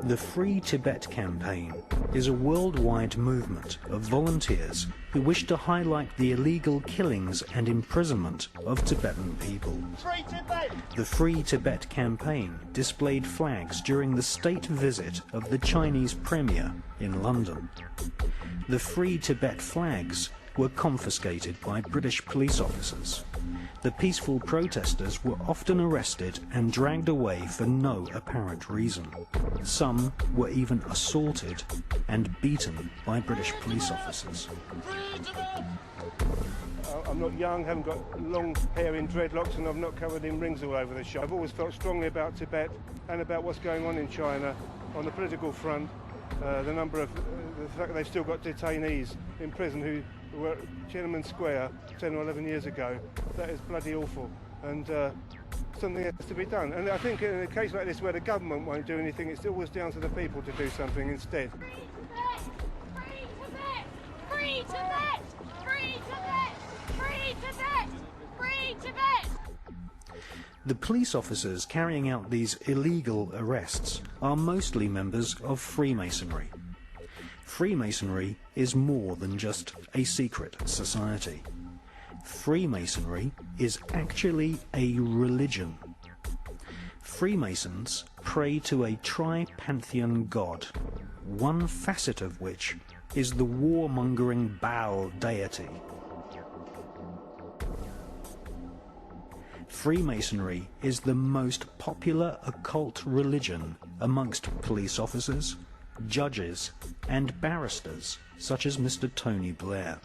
The Free Tibet campaign is a worldwide movement of volunteers who wish to highlight the illegal killings and imprisonment of Tibetan people. Free Tibet! The Free Tibet campaign displayed flags during the state visit of the Chinese Premier in London. The Free Tibet flags were confiscated by British police officers. The peaceful protesters were often arrested and dragged away for no apparent reason. Some were even assaulted and beaten by British police officers. I'm not young, haven't got long hair in dreadlocks, and I'm not covered in rings all over the shop. I've always felt strongly about Tibet and about what's going on in China on the political front. The fact that they've still got detainees in prison who were at Tiananmen Square 10 or 11 years ago, that is bloody awful, and something has to be done. And I think in a case like this where the government won't do anything, it's always down to the people to do something instead. Free Tibet! Free Tibet! Free Tibet! Free Tibet! Free Tibet! The police officers carrying out these illegal arrests are mostly members of Freemasonry. Freemasonry is more than just a secret society. Freemasonry is actually a religion. Freemasons pray to a tri-pantheon god, one facet of which is the warmongering Baal deity. Freemasonry is the most popular occult religion amongst police officers, judges, and barristers, such as Mr. Tony Blair.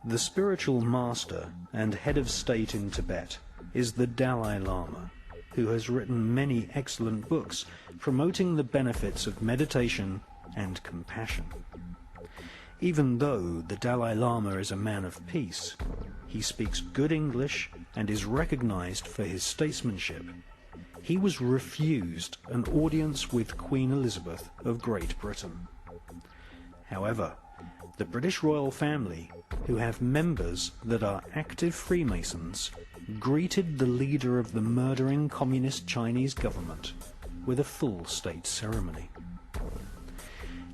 The spiritual master and head of state in Tibet is the Dalai Lama, who has written many excellent books promoting the benefits of meditation and compassion. Even though the Dalai Lama is a man of peace, he speaks good English and is recognized for his statesmanship. He was refused an audience with Queen Elizabeth of Great Britain. However, the British royal family, who have members that are active Freemasons, greeted the leader of the murdering communist Chinese government with a full state ceremony.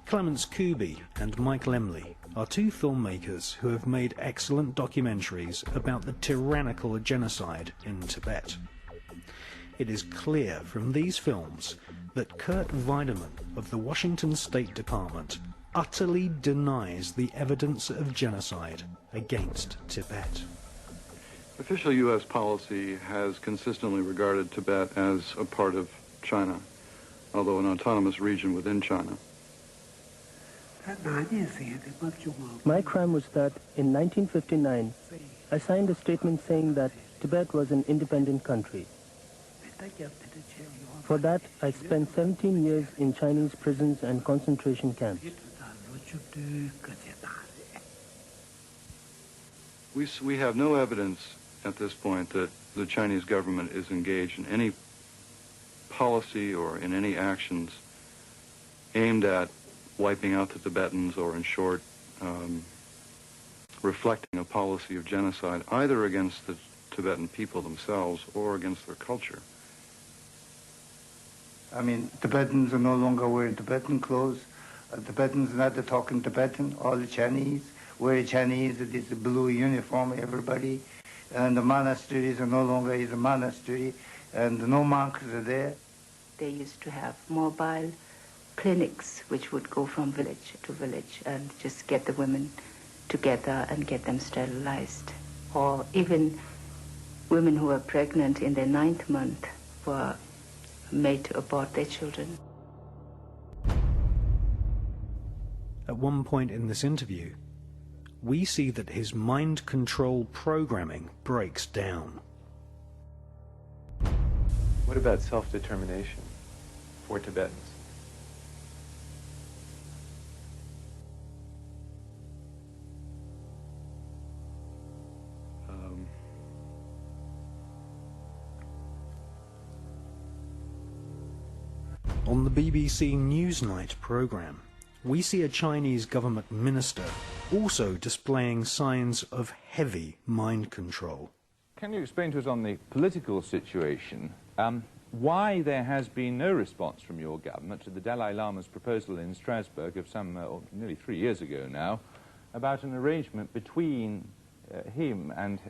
Clements Kuby and Mike Lemley are two filmmakers who have made excellent documentaries about the tyrannical genocide in Tibet. It is clear from these films that Kurt Weidemann of the Washington State Department utterly denies the evidence of genocide against Tibet. Official U.S. policy has consistently regarded Tibet as a part of China, although an autonomous region within China. My crime was that in 1959, I signed a statement saying that Tibet was an independent country. For that, I spent 17 years in Chinese prisons and concentration camps. We have no evidence at this point that the Chinese government is engaged in any policy or in any actions aimed at wiping out the Tibetans, or in short, reflecting a policy of genocide either against the Tibetan people themselves or against their culture. I mean, Tibetans are no longer wearing Tibetan clothes. Tibetans are not talking Tibetan. All the Chinese wear Chinese. It is a blue uniform, everybody. And the monasteries are no longer a monastery, and no monks are there. They used to have mobile clinics which would go from village to village and just get the women together and get them sterilized. Or even women who were pregnant in their 9th month were made to abort their children. At one point in this interview, we see that his mind control programming breaks down. What about self-determination for Tibetans? On the BBC Newsnight programme, we see a Chinese government minister also displaying signs of heavy mind control. Can you explain to us on the political situation why there has been no response from your government to the Dalai Lama's proposal in Strasbourg of nearly 3 years ago now about an arrangement between him and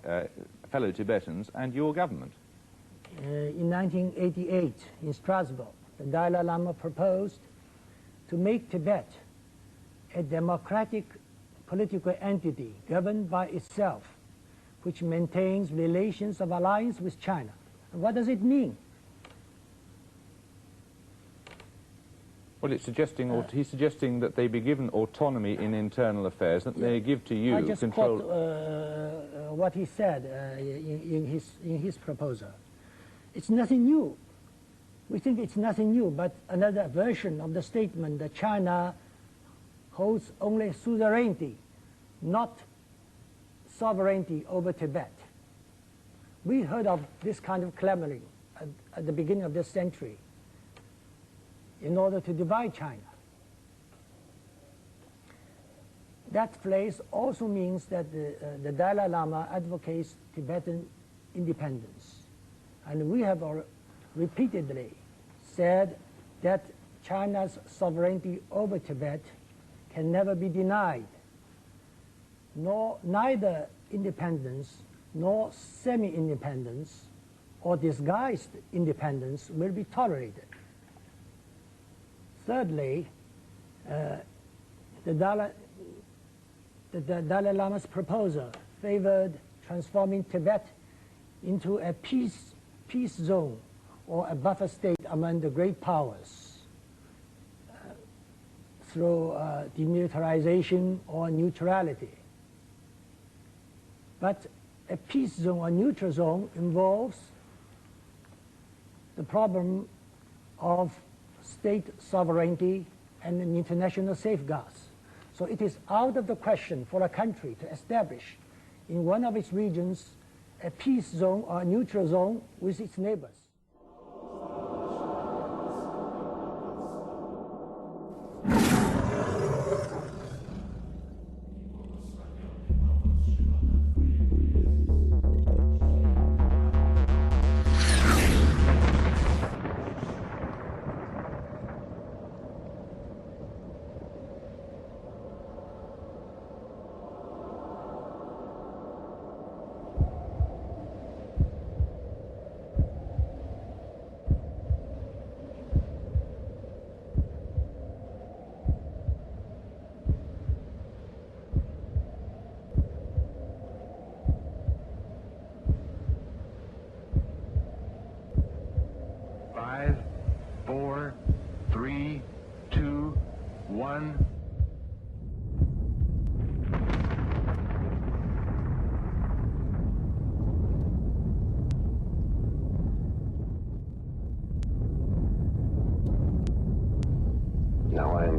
fellow Tibetans and your government? In 1988 in Strasbourg, the Dalai Lama proposed to make Tibet a democratic political entity governed by itself, which maintains relations of alliance with China. And what does it mean? Well, it's suggesting, he's suggesting that they be given autonomy in internal affairs, that they give to you I just control. quote what he said in his proposal. It's nothing new. We think it's nothing new, but another version of the statement that China holds only suzerainty, not sovereignty over Tibet. We heard of this kind of clamoring at the beginning of this century in order to divide China. That phrase also means that the Dalai Lama advocates Tibetan independence. And we have repeatedly said that China's sovereignty over Tibet can never be denied. Neither independence nor semi-independence or disguised independence will be tolerated. Thirdly, the Dalai Lama's proposal favored transforming Tibet into a peace zone or a buffer state among the great powers through demilitarization or neutrality. But a peace zone or neutral zone involves the problem of state sovereignty and international safeguards. So it is out of the question for a country to establish in one of its regions a peace zone or a neutral zone with its neighbors.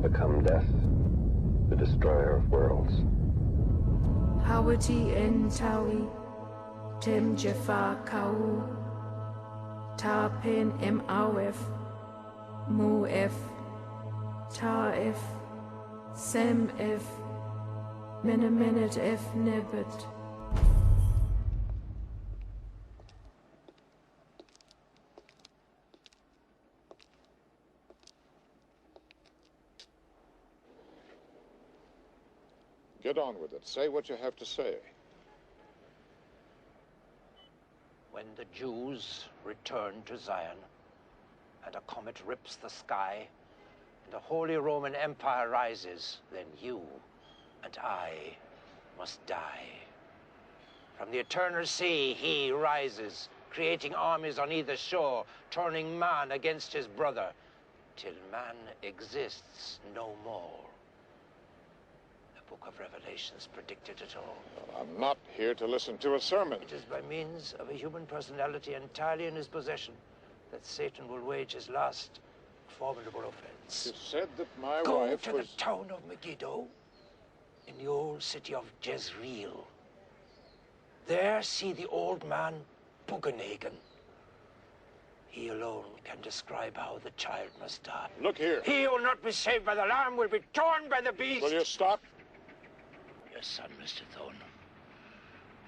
Become death, the destroyer of worlds. Hawati en tawi, tem jafar kau, ta pen em awef, mu f, ta f, sem f, menemenet f nebet. Get on with it. Say what you have to say. When the Jews return to Zion, and a comet rips the sky, and the Holy Roman Empire rises, then you and I must die. From the eternal sea he rises, creating armies on either shore, turning man against his brother, till man exists no more. Book of Revelations predicted it all. I'm not here to listen to a sermon. It is by means of a human personality entirely in his possession that Satan will wage his last formidable offense. It is said that my Go wife to was... the town of Megiddo, in the old city of Jezreel. There see the old man Bugenhagen. He alone can describe how the child must die. Look here. He who will not be saved by the lamb will be torn by the beast. Will you stop? Your son, Mr. Thorne,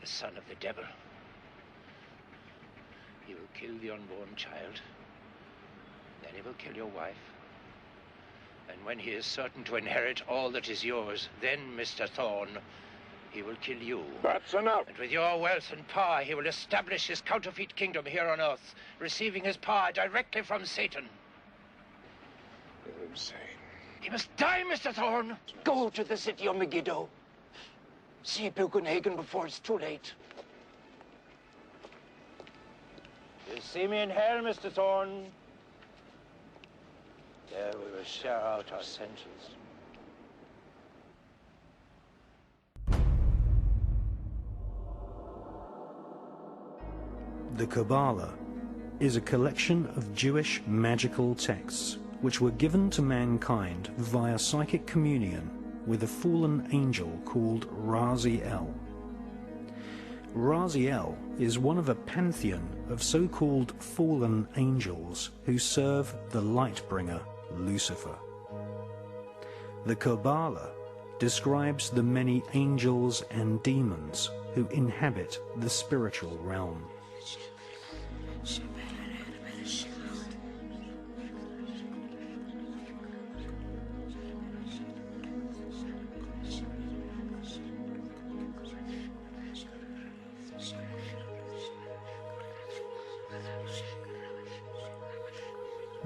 the son of the devil. He will kill the unborn child. Then he will kill your wife. And when he is certain to inherit all that is yours, then, Mr. Thorne, he will kill you. That's enough. And with your wealth and power, he will establish his counterfeit kingdom here on Earth, receiving his power directly from Satan. You're insane. He must die, Mr. Thorne. Go to the city of Megiddo. See Bugenhagen before it's too late. You see me in hell, Mr. Thorne. There we will share out our sentence. The Kabbalah is a collection of Jewish magical texts which were given to mankind via psychic communion with a fallen angel called Raziel. Raziel is one of a pantheon of so-called fallen angels who serve the light-bringer Lucifer. The Kabbalah describes the many angels and demons who inhabit the spiritual realm.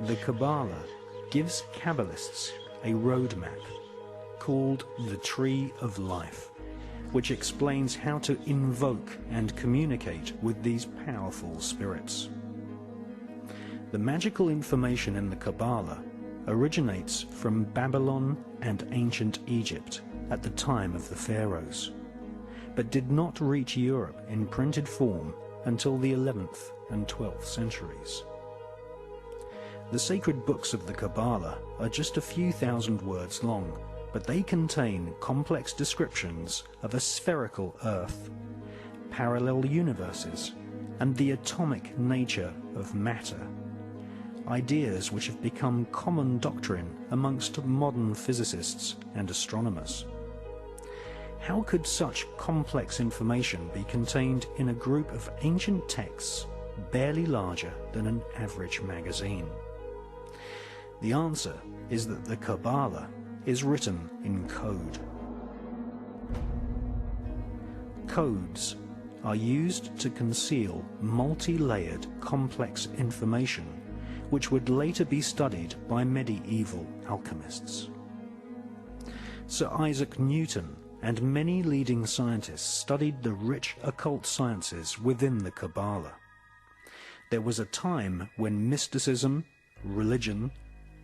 The Kabbalah gives Kabbalists a roadmap called the Tree of Life, which explains how to invoke and communicate with these powerful spirits. The magical information in the Kabbalah originates from Babylon and ancient Egypt at the time of the pharaohs, but did not reach Europe in printed form until the 11th and 12th centuries. The sacred books of the Kabbalah are just a few thousand words long, but they contain complex descriptions of a spherical Earth, parallel universes, and the atomic nature of matter, ideas which have become common doctrine amongst modern physicists and astronomers. How could such complex information be contained in a group of ancient texts barely larger than an average magazine? The answer is that the Kabbalah is written in code. Codes are used to conceal multi-layered complex information which would later be studied by medieval alchemists. Sir Isaac Newton and many leading scientists studied the rich occult sciences within the Kabbalah. There was a time when mysticism, religion,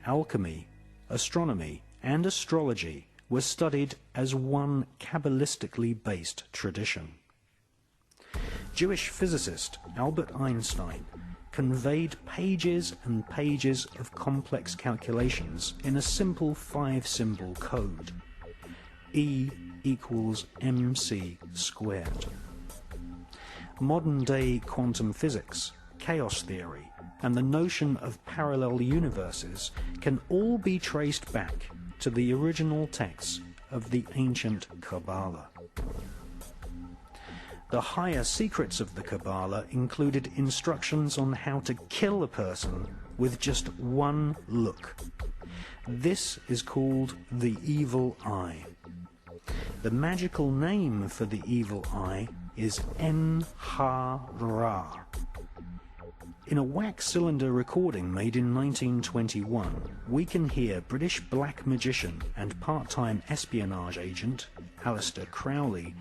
alchemy, astronomy, and astrology were studied as one Kabbalistically based tradition. Jewish physicist Albert Einstein conveyed pages and pages of complex calculations in a simple 5-symbol code. E equals mc squared. Modern-day quantum physics, chaos theory, and the notion of parallel universes can all be traced back to the original texts of the ancient Kabbalah. The higher secrets of the Kabbalah included instructions on how to kill a person with just one look. This is called the evil eye. The magical name for the evil eye is En-ha-Ra. In a wax cylinder recording made in 1921, we can hear British black magician and part-time espionage agent Aleister Crowley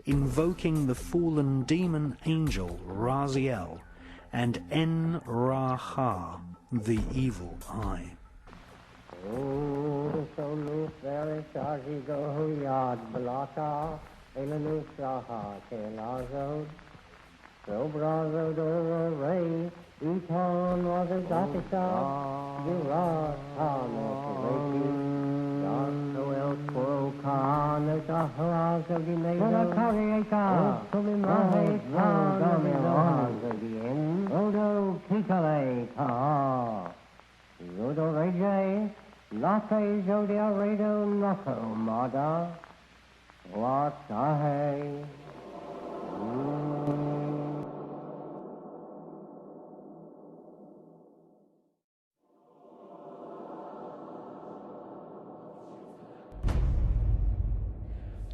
invoking the fallen demon angel Raziel and En-Ra-Ha, the evil eye.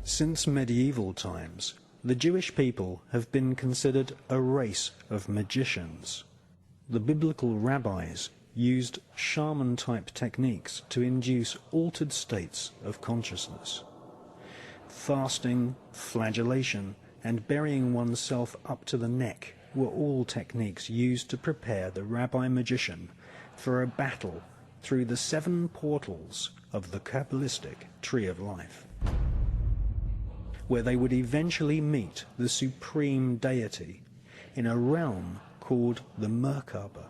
Since medieval times, the Jewish people have been considered a race of magicians. The biblical rabbis used shaman-type techniques to induce altered states of consciousness. Fasting, flagellation, and burying oneself up to the neck were all techniques used to prepare the rabbi-magician for a battle through the 7 portals of the Kabbalistic Tree of Life, where they would eventually meet the supreme deity in a realm called the Merkaba.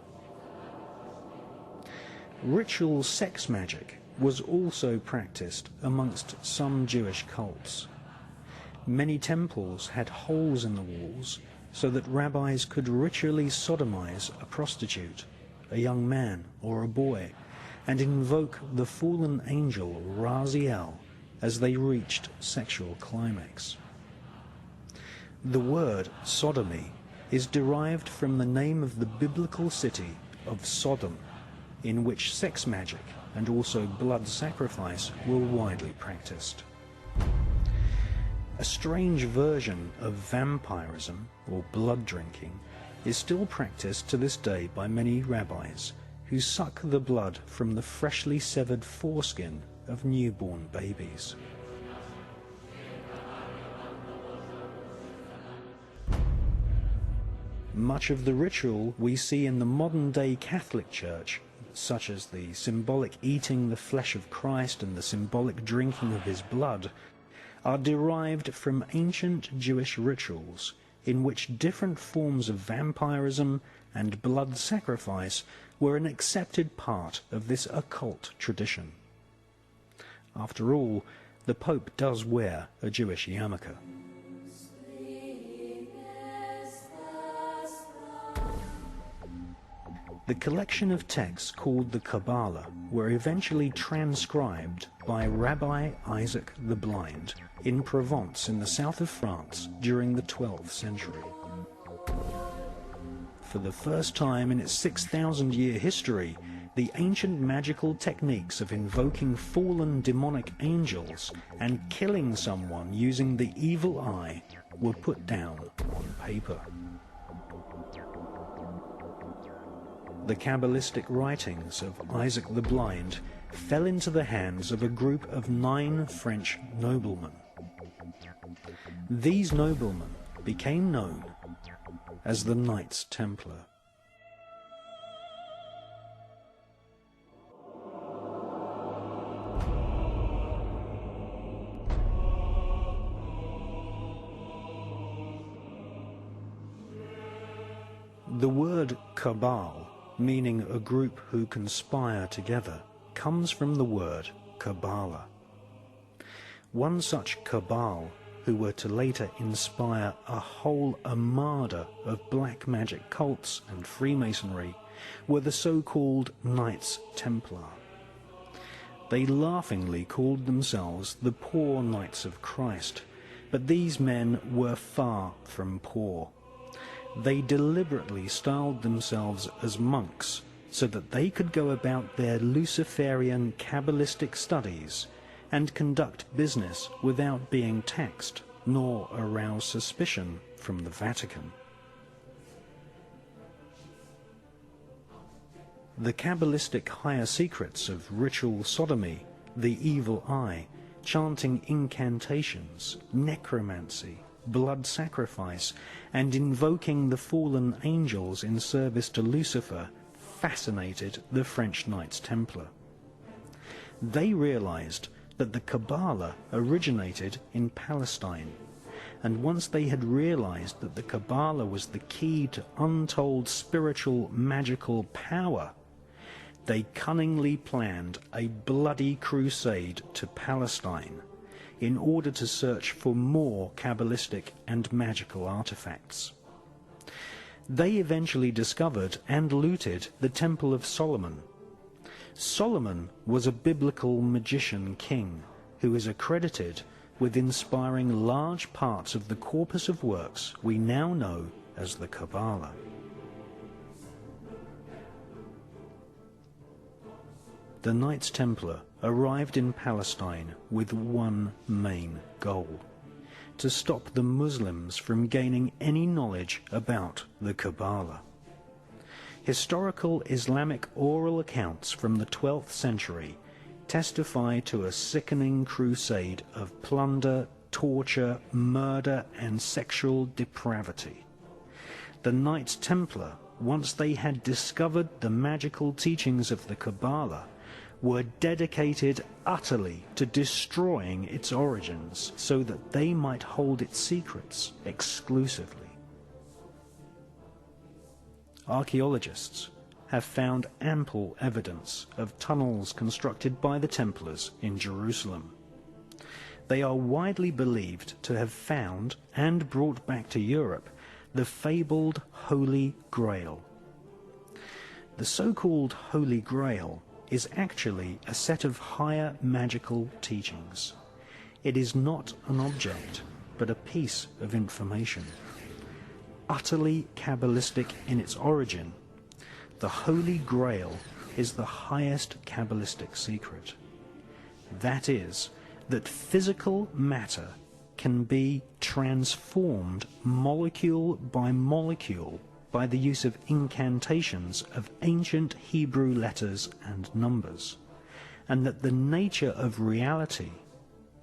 Ritual sex magic was also practiced amongst some Jewish cults. Many temples had holes in the walls so that rabbis could ritually sodomize a prostitute, a young man or a boy, and invoke the fallen angel Raziel as they reached sexual climax. The word sodomy is derived from the name of the biblical city of Sodom, in which sex magic and also blood sacrifice were widely practiced. A strange version of vampirism, or blood drinking, is still practiced to this day by many rabbis who suck the blood from the freshly severed foreskin of newborn babies. Much of the ritual we see in the modern-day Catholic Church, such as the symbolic eating the flesh of Christ and the symbolic drinking of his blood, are derived from ancient Jewish rituals in which different forms of vampirism and blood sacrifice were an accepted part of this occult tradition. After all, the Pope does wear a Jewish yarmulke. The collection of texts called the Kabbalah were eventually transcribed by Rabbi Isaac the Blind in Provence in the south of France during the 12th century. For the first time in its 6,000-year history, the ancient magical techniques of invoking fallen demonic angels and killing someone using the evil eye were put down on paper. The Kabbalistic writings of Isaac the Blind fell into the hands of a group of 9 French noblemen. These noblemen became known as the Knights Templar. The word cabal, meaning a group who conspire together, comes from the word Kabbalah. One such cabal, who were to later inspire a whole armada of black magic cults and Freemasonry, were the so-called Knights Templar. They laughingly called themselves the Poor Knights of Christ, but these men were far from poor. They deliberately styled themselves as monks so that they could go about their Luciferian Kabbalistic studies and conduct business without being taxed nor arouse suspicion from the Vatican. The Kabbalistic higher secrets of ritual sodomy, the evil eye, chanting incantations, necromancy, blood sacrifice, and invoking the fallen angels in service to Lucifer fascinated the French Knights Templar. They realized that the Kabbalah originated in Palestine, and once they had realized that the Kabbalah was the key to untold spiritual magical power, they cunningly planned a bloody crusade to Palestine in order to search for more Kabbalistic and magical artifacts. They eventually discovered and looted the Temple of Solomon. Solomon was a biblical magician king who is accredited with inspiring large parts of the corpus of works we now know as the Kabbalah. The Knights Templar arrived in Palestine with one main goal: to stop the Muslims from gaining any knowledge about the Kabbalah. Historical Islamic oral accounts from the 12th century testify to a sickening crusade of plunder, torture, murder, and sexual depravity. The Knights Templar, once they had discovered the magical teachings of the Kabbalah, were dedicated utterly to destroying its origins so that they might hold its secrets exclusively. Archaeologists have found ample evidence of tunnels constructed by the Templars in Jerusalem. They are widely believed to have found and brought back to Europe the fabled Holy Grail. The so-called Holy Grail is actually a set of higher magical teachings. It is not an object, but a piece of information. Utterly Kabbalistic in its origin, the Holy Grail is the highest Kabbalistic secret. That is, that physical matter can be transformed molecule by molecule by the use of incantations of ancient Hebrew letters and numbers, and that the nature of reality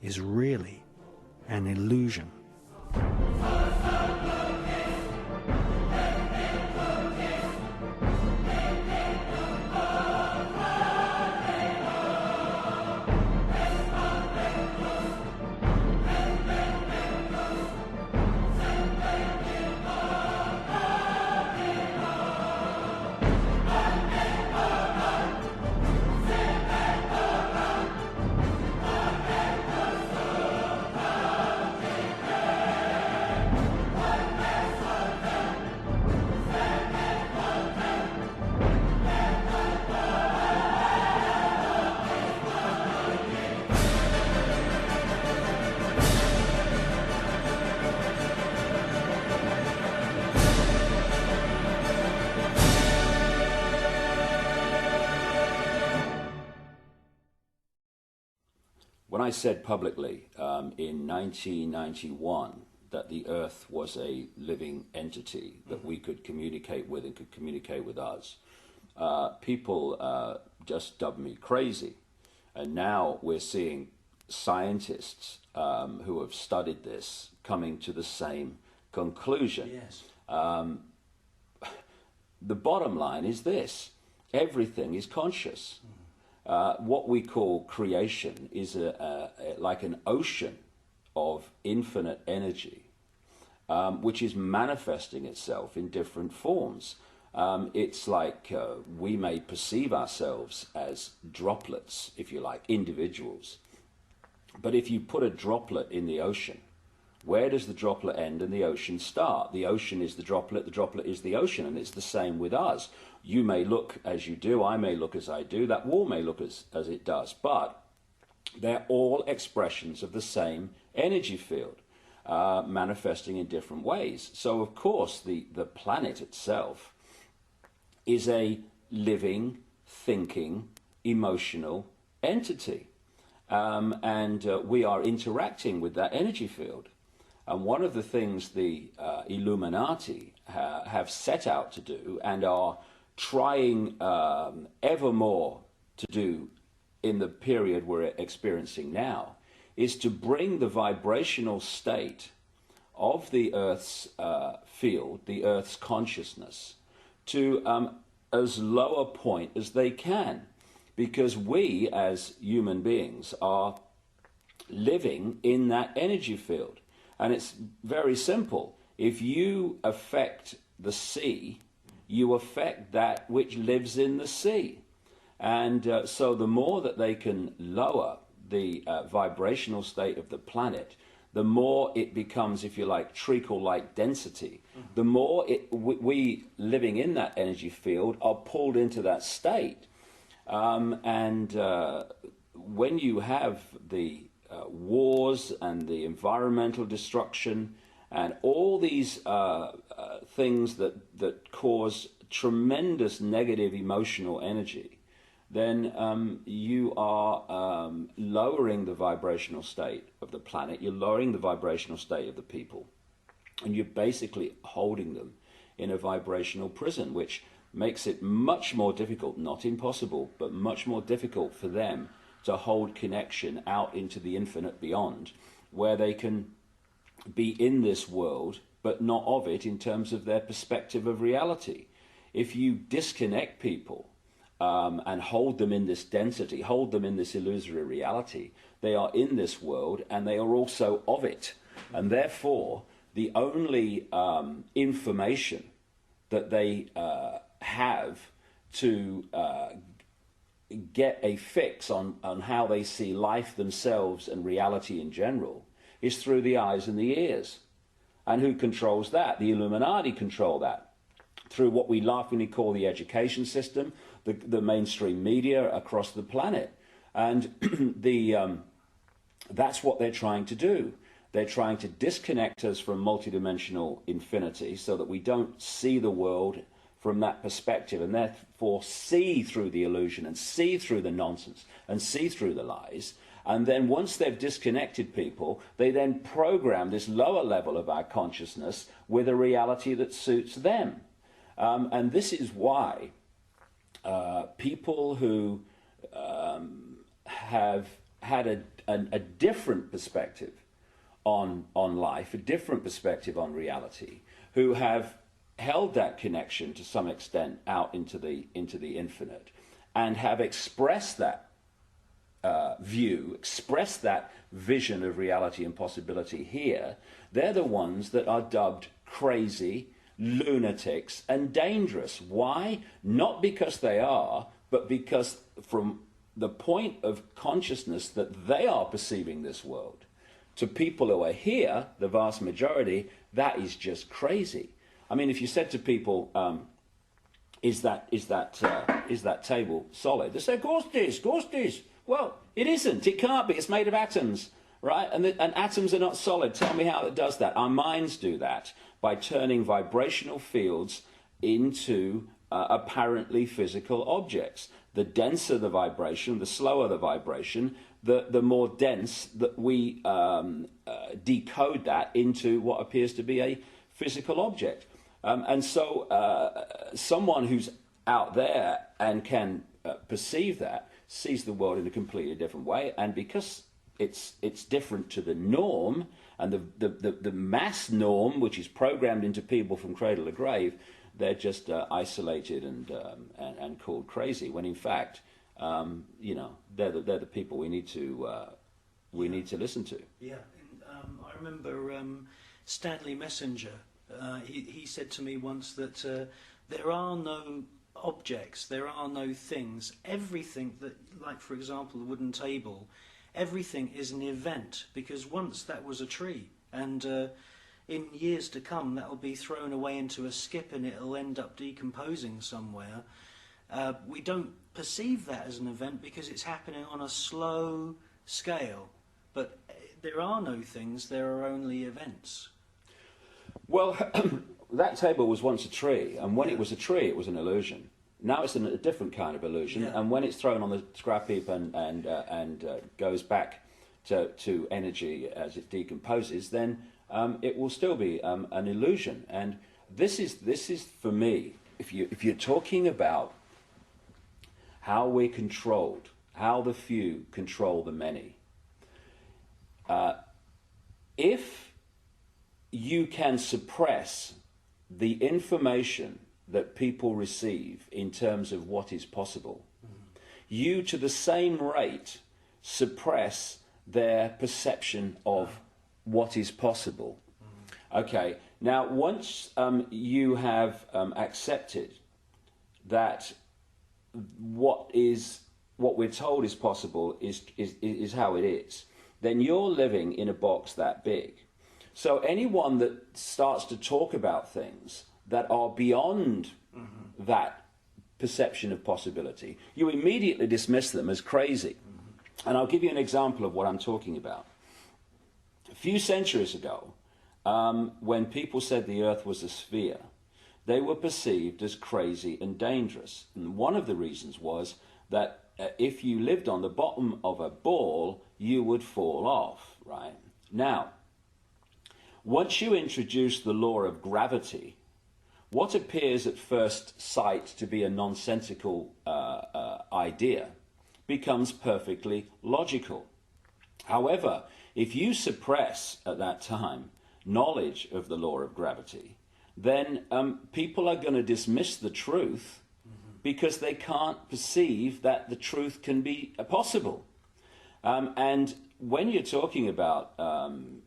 is really an illusion. When I said publicly in 1991 that the Earth was a living entity that we could communicate with and could communicate with us, people just dubbed me crazy. And now we're seeing scientists who have studied this coming to the same conclusion. Yes. The bottom line is this: everything is conscious. What we call creation is like an ocean of infinite energy, which is manifesting itself in different forms. It's like we may perceive ourselves as droplets, if you like, individuals. But if you put a droplet in the ocean, where does the droplet end and the ocean start? The ocean is the droplet is the ocean, and it's the same with us. You may look as you do, I may look as I do, that wall may look as it does, but they're all expressions of the same energy field, manifesting in different ways. So, of course, the planet itself is a living, thinking, emotional entity. And we are interacting with that energy field. And one of the things the Illuminati have set out to do and are trying ever more to do in the period we're experiencing now is to bring the vibrational state of the Earth's field, the Earth's consciousness, to as low a point as they can. Because we, as human beings, are living in that energy field. And it's very simple. If you affect the sea, you affect that which lives in the sea. And so the more that they can lower the vibrational state of the planet, the more it becomes, if you like, treacle-like density. The more we living in that energy field are pulled into that state. And when you have the wars and the environmental destruction and all these things that cause tremendous negative emotional energy, then you are lowering the vibrational state of the planet, you're lowering the vibrational state of the people, and you're basically holding them in a vibrational prison, which makes it much more difficult, not impossible, but much more difficult for them to hold connection out into the infinite beyond, where they can be in this world, but not of it in terms of their perspective of reality. If you disconnect people and hold them in this density, hold them in this illusory reality, they are in this world and they are also of it. And therefore, the only information that they have to get a fix on how they see life themselves and reality in general is through the eyes and the ears. And who controls that? The Illuminati control that through what we laughingly call the education system, the mainstream media across the planet. And that's what they're trying to do. They're trying to disconnect us from multidimensional infinity so that we don't see the world from that perspective and therefore see through the illusion and see through the nonsense and see through the lies. And then once they've disconnected people, they then program this lower level of our consciousness with a reality that suits them. And this is why people who have had a different perspective on life, a different perspective on reality, who have held that connection to some extent out into the infinite, and have expressed that view, expressed that vision of reality and possibility here, they're the ones that are dubbed crazy, lunatics, and dangerous. Why? Not because they are, but because from the point of consciousness that they are perceiving this world, to people who are here, the vast majority, that is just crazy. I mean, if you said to people, is that table solid? They say, of course it is, of course it is. Well, it isn't. It can't be. It's made of atoms, right? And atoms are not solid. Tell me how it does that. Our minds do that by turning vibrational fields into apparently physical objects. The denser the vibration, the slower the vibration, the more dense that we decode that into what appears to be a physical object. And so someone who's out there and can perceive that sees the world in a completely different way. And because it's different to the norm and the mass norm, which is programmed into people from cradle to grave, they're just isolated and called crazy. When in fact, they're the people we need to listen to. Yeah, I remember Stanley Messenger. He said to me once that there are no objects, there are no things. Everything that, like for example, the wooden table, everything is an event, because once that was a tree, and in years to come that will be thrown away into a skip and it'll end up decomposing somewhere. We don't perceive that as an event because it's happening on a slow scale. But there are no things, there are only events. Well, that table was once a tree, and when it was a tree, it was an illusion. Now it's a different kind of illusion, and when it's thrown on the scrap heap and goes back to energy as it decomposes, then it will still be an illusion. And this is for me, if you're talking about how we're controlled, how the few control the many, if you can suppress the information that people receive in terms of what is possible, you to the same rate suppress their perception of what is possible. Okay, now once you have accepted that what we're told is possible is how it is, then you're living in a box that big. So anyone that starts to talk about things that are beyond that perception of possibility, you immediately dismiss them as crazy. And I'll give you an example of what I'm talking about. A few centuries ago, when people said the Earth was a sphere, they were perceived as crazy and dangerous. And one of the reasons was that if you lived on the bottom of a ball, you would fall off, right? Now, once you introduce the law of gravity, what appears at first sight to be a nonsensical idea becomes perfectly logical. However, if you suppress at that time knowledge of the law of gravity, then people are going to dismiss the truth because they can't perceive that the truth can be possible. And when you're talking about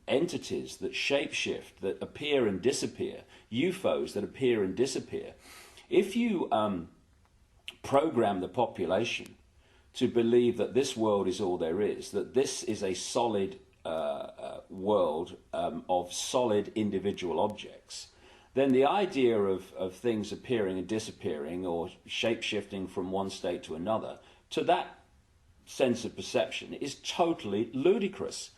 entities that shapeshift, that appear and disappear, UFOs that appear and disappear, if you program the population to believe that this world is all there is, that this is a solid world of solid individual objects, then the idea of things appearing and disappearing or shape-shifting from one state to another, to that sense of perception, is totally ludicrous.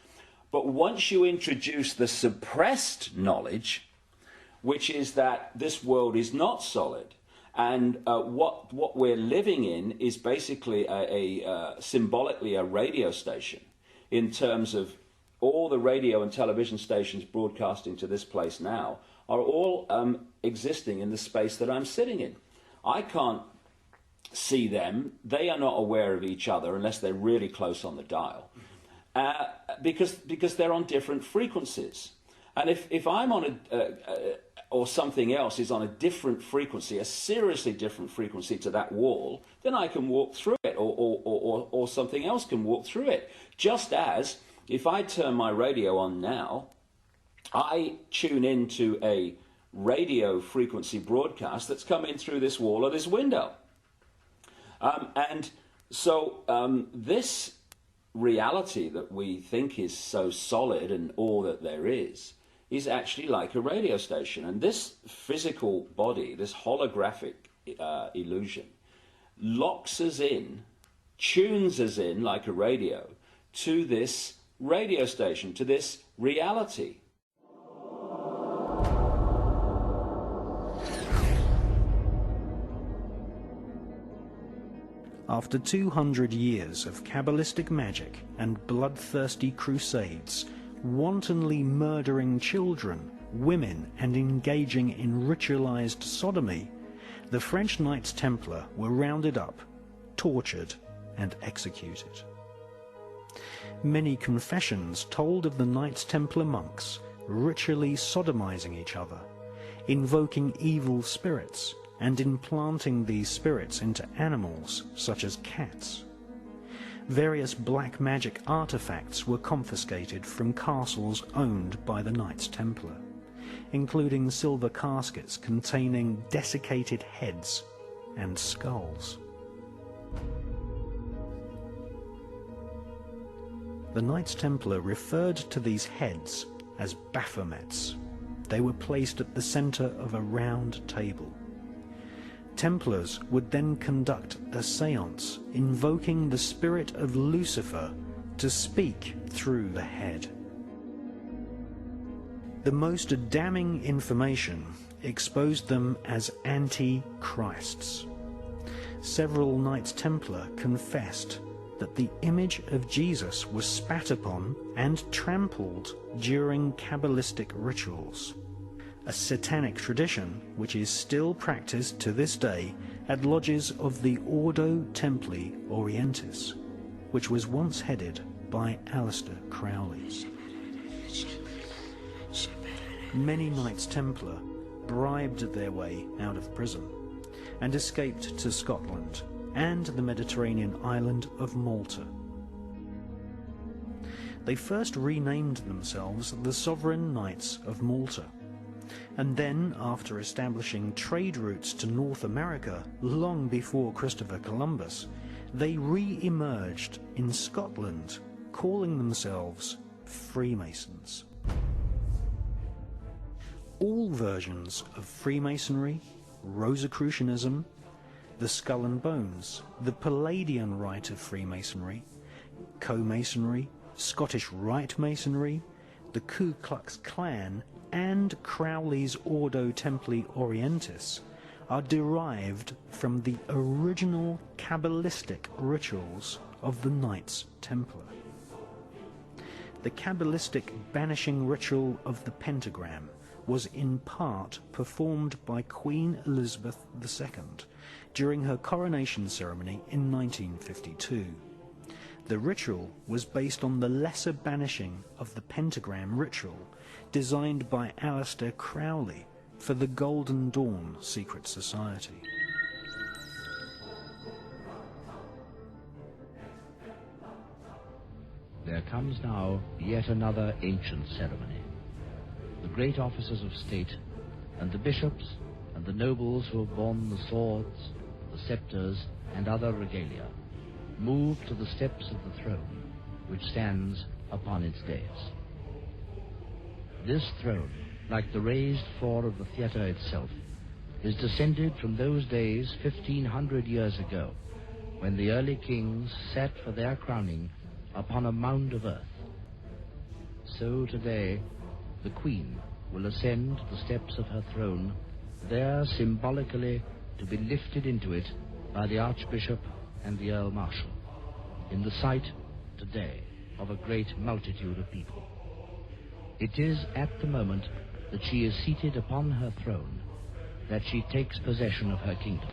But once you introduce the suppressed knowledge, which is that this world is not solid, and what we're living in is basically symbolically a radio station, in terms of all the radio and television stations broadcasting to this place now are all existing in the space that I'm sitting in. I can't see them. They are not aware of each other unless they're really close on the dial, because they're on different frequencies. And if I'm on or something else is on a different frequency, a seriously different frequency to that wall, then I can walk through it, or something else can walk through it. Just as if I turn my radio on now, I tune into a radio frequency broadcast that's coming through this wall or this window. And so this reality that we think is so solid and all that there is actually like a radio station. And this physical body, this holographic illusion, locks us in, tunes us in like a radio to this radio station, to this reality. After 200 years of Kabbalistic magic and bloodthirsty crusades, wantonly murdering children, women, and engaging in ritualized sodomy, the French Knights Templar were rounded up, tortured, and executed. Many confessions told of the Knights Templar monks ritually sodomizing each other, invoking evil spirits, and implanting these spirits into animals such as cats. Various black magic artifacts were confiscated from castles owned by the Knights Templar, including silver caskets containing desiccated heads and skulls. The Knights Templar referred to these heads as Baphomets. They were placed at the center of a round table. Templars would then conduct a séance invoking the spirit of Lucifer to speak through the head. The most damning information exposed them as anti-Christs. Several Knights Templar confessed that the image of Jesus was spat upon and trampled during Kabbalistic rituals, a satanic tradition which is still practiced to this day at lodges of the Ordo Templi Orientis, which was once headed by Aleister Crowley. Many Knights Templar bribed their way out of prison and escaped to Scotland and the Mediterranean island of Malta. They first renamed themselves the Sovereign Knights of Malta, and then, after establishing trade routes to North America long before Christopher Columbus, they re-emerged in Scotland, calling themselves Freemasons. All versions of Freemasonry, Rosicrucianism, the Skull and Bones, the Palladian Rite of Freemasonry, Co-Masonry, Scottish Rite Masonry, the Ku Klux Klan, and Crowley's Ordo Templi Orientis are derived from the original Kabbalistic rituals of the Knights Templar. The Kabbalistic banishing ritual of the pentagram was in part performed by Queen Elizabeth II during her coronation ceremony in 1952. The ritual was based on the lesser banishing of the pentagram ritual designed by Aleister Crowley for the Golden Dawn secret society. There comes now yet another ancient ceremony. The great officers of state, and the bishops, and the nobles who have borne the swords, the scepters, and other regalia, move to the steps of the throne, which stands upon its dais. This throne, like the raised floor of the theatre itself, is descended from those days 1,500 years ago, when the early kings sat for their crowning upon a mound of earth. So today, the Queen will ascend the steps of her throne, there symbolically to be lifted into it by the Archbishop and the Earl Marshal, in the sight today of a great multitude of people. It is at the moment that she is seated upon her throne that she takes possession of her kingdom.